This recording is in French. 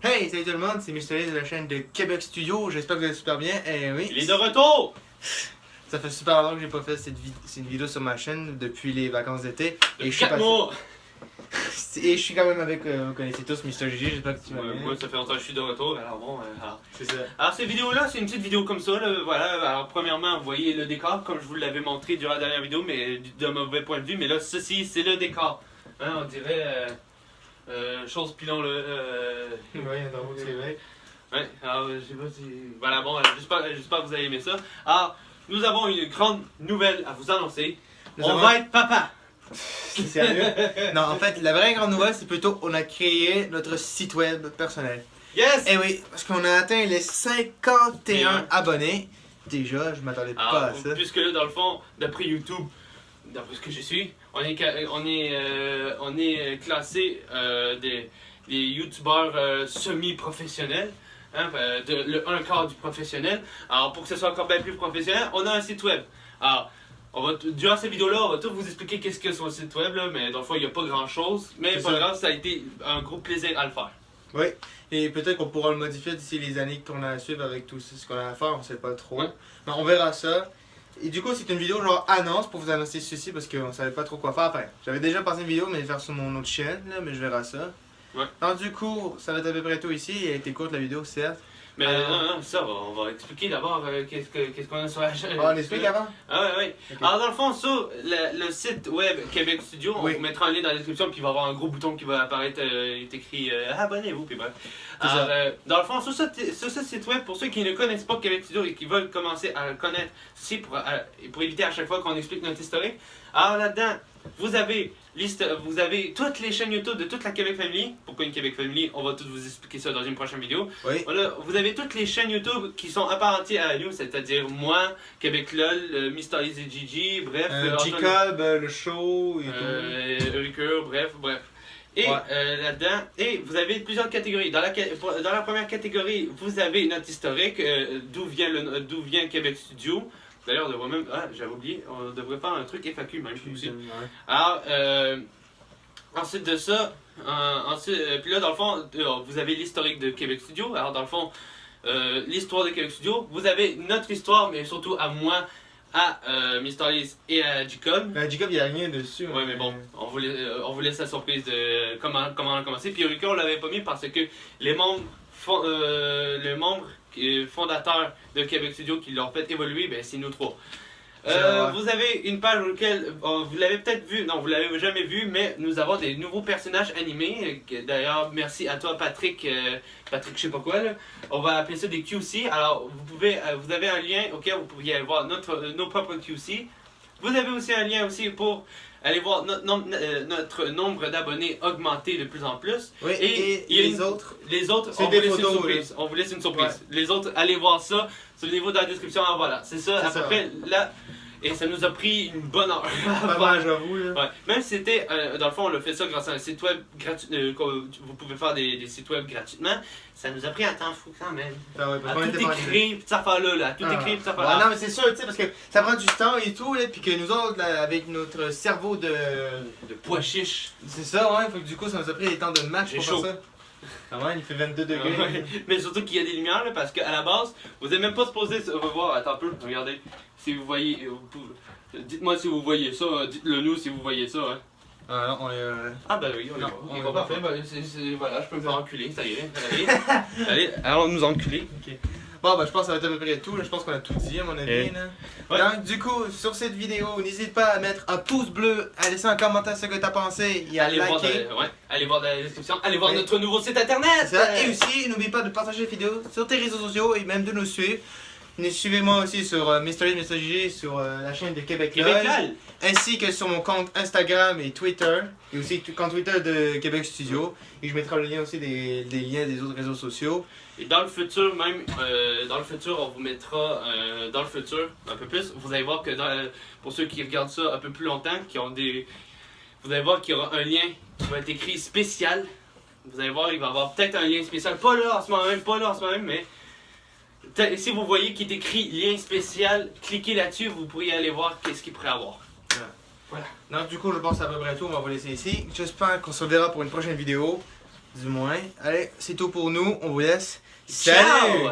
Hey, salut tout le monde, c'est Mr. de la chaîne de Québec Studio. J'espère que vous allez super bien. Oui. Il est de retour! Ça fait super longtemps que j'ai pas fait cette vidéo sur ma chaîne depuis les vacances d'été. Et je 4 mois! Et je suis quand même avec, vous connaissez tous Mr. Gigi, j'espère que tu vas bien. Moi, ça fait longtemps que je suis de retour, alors bon. C'est ça. Alors, cette vidéo-là, c'est une petite vidéo comme ça, là, voilà. Alors, premièrement, vous voyez le décor, comme je vous l'avais montré durant la dernière vidéo, mais d'un mauvais point de vue. Mais là, ceci, c'est le décor. Hein, on dirait. Chose pilon, là. Oui, dans votre CV. Ouais, alors, je sais pas si. Voilà, bon, j'espère que vous avez aimé ça. Alors, nous avons une grande nouvelle à vous annoncer. On va être papa! C'est sérieux? Non, en fait, la vraie grande nouvelle, c'est plutôt on a créé notre site web personnel. Yes! Eh oui, parce qu'on a atteint les 51 abonnés. Déjà, je m'attendais pas à ça. Puisque là, dans le fond, d'après YouTube, d'après ce que je suis, on est classé des youtubeurs semi-professionnels. Hein, un quart du professionnel. Alors, pour que ce soit encore bien plus professionnel, on a un site web. Alors, durant cette vidéo-là, on va tout vous expliquer qu'est-ce que c'est sur le site web, là, mais dans le fond, il n'y a pas grand-chose. Mais pas grave, ça a été un gros plaisir à le faire. Oui, et peut-être qu'on pourra le modifier d'ici les années qu'on a à suivre avec tout ce qu'on a à faire, on sait pas trop. Ouais. Mais on verra ça. Et du coup, c'est une vidéo genre annonce pour vous annoncer ceci parce qu'on savait pas trop quoi faire. Enfin, j'avais déjà passé une vidéo, mais je vais faire sur mon autre chaîne, là, mais je verrai ça. Ouais. Donc du coup, ça va être à peu près tout ici. Elle a été courte la vidéo, certes. Mais non, ça, on va expliquer d'abord qu'est-ce qu'on a sur la chaîne. On explique avant? Ah ouais. Okay. Alors dans le fond, sur le site web Québec Studio, on vous mettra un lien dans la description, puis il va y avoir un gros bouton qui va apparaître, il est écrit abonnez-vous, puis bref. Alors, dans le fond, sur ce site web, pour ceux qui ne connaissent pas Québec Studio et qui veulent commencer à le connaître, pour éviter à chaque fois qu'on explique notre historique, alors là-dedans, vous avez toutes les chaînes YouTube de toute la Québec Family. Pourquoi une Québec Family? On va tout vous expliquer ça dans une prochaine vidéo. Oui. Voilà, vous avez toutes les chaînes YouTube qui sont apparentées à nous, c'est-à-dire moi, Québec LOL, Mr. Easy Gigi, bref. Jacob, le show et tout. Ricoeur, bref. Et là-dedans, et vous avez plusieurs catégories. Dans la première catégorie, vous avez notre historique, d'où vient Québec Studio. D'ailleurs, on devrait même. Ah, j'avais oublié, on devrait faire un truc FAQ même aussi. Alors, ensuite de ça, puis là, dans le fond, vous avez l'historique de Québec Studio. Alors, dans le fond, l'histoire de Québec Studio. Vous avez notre histoire, mais surtout à moi, à Mr. Liz et à Jacob. Jacob, il n'y a rien dessus. Ouais, mais bon, on vous laisse la surprise de comment on a commencé. Puis Eureka, on l'avait pas mis parce que les membres fondateurs de Québec Studio qui l'ont fait évoluer, ben c'est nous trois. Vous avez une page dans laquelle vous l'avez peut-être vu, non, vous l'avez jamais vu, mais nous avons des nouveaux personnages animés. D'ailleurs, merci à toi, Patrick. Patrick, je sais pas quoi là. On va appeler ça des QC. Alors, vous avez un lien auquel vous pourriez aller voir nos propres QC. Vous avez aussi un lien aussi pour aller voir notre nombre d'abonnés augmenter de plus en plus. Oui, et les autres, on vous laisse une surprise. On vous laisse une surprise. Ouais. Les autres, allez voir ça sur le niveau de la description. Ah, voilà, c'est ça, à peu près là. Et ça nous a pris une bonne heure. Pas mal, j'avoue. Ouais. Même si c'était, dans le fond, on a fait ça grâce à un site web gratuit. Vous pouvez faire des sites web gratuitement. Ça nous a pris un temps fou quand même. Ah ouais, à tout écrire, pis ça faire là. Tout écrire, pis ça faire là. Non, mais c'est sûr, tu sais, parce que ça prend du temps et tout, puis que nous autres, là, avec notre cerveau de pois chiche. C'est ça, ouais, faut que du coup, ça nous a pris des temps de match pour faire ça. Ah ouais, il fait 22 degrés. Ouais. Mais surtout qu'il y a des lumières, là, parce qu'à la base, vous n'êtes même pas supposé revoir. Attends un peu, regardez. Si vous voyez. Dites-moi si vous voyez ça, dites-le nous si vous voyez ça. Hein. Ah non, on est. Ah bah oui, on est parfait. Voilà, je peux me faire enculer, ça y est. Allez, allons nous enculer. Okay. Bon, bah, je pense que ça va être à peu près tout. Là. Je pense qu'on a tout dit, à mon avis. Ouais. Donc, du coup, sur cette vidéo, n'hésite pas à mettre un pouce bleu, à laisser un commentaire sur ce que tu as pensé et à liker. Allez voir dans la description. Allez voir notre nouveau site internet. Et aussi, n'oublie pas de partager la vidéo sur tes réseaux sociaux et même de nous suivre. Suivez-moi aussi sur Mr. Gigi sur la chaîne de Québec LOL, ainsi que sur mon compte Instagram et Twitter, et aussi le compte Twitter de Québec Studio. Et je mettrai le lien aussi des liens des autres réseaux sociaux. Et dans le futur, même, on vous mettra, dans le futur, un peu plus, vous allez voir que pour ceux qui regardent ça un peu plus longtemps, vous allez voir qu'il y aura un lien qui va être écrit spécial. Vous allez voir, il va y avoir peut-être un lien spécial, pas là en ce moment même, mais si vous voyez qu'il est écrit lien spécial, cliquez là-dessus, vous pourriez aller voir qu'est-ce qu'il pourrait avoir. Voilà. Donc du coup, je pense à peu près tout, on va vous laisser ici. J'espère qu'on se reverra pour une prochaine vidéo. Du moins. Allez, c'est tout pour nous. On vous laisse. Ciao! Salut!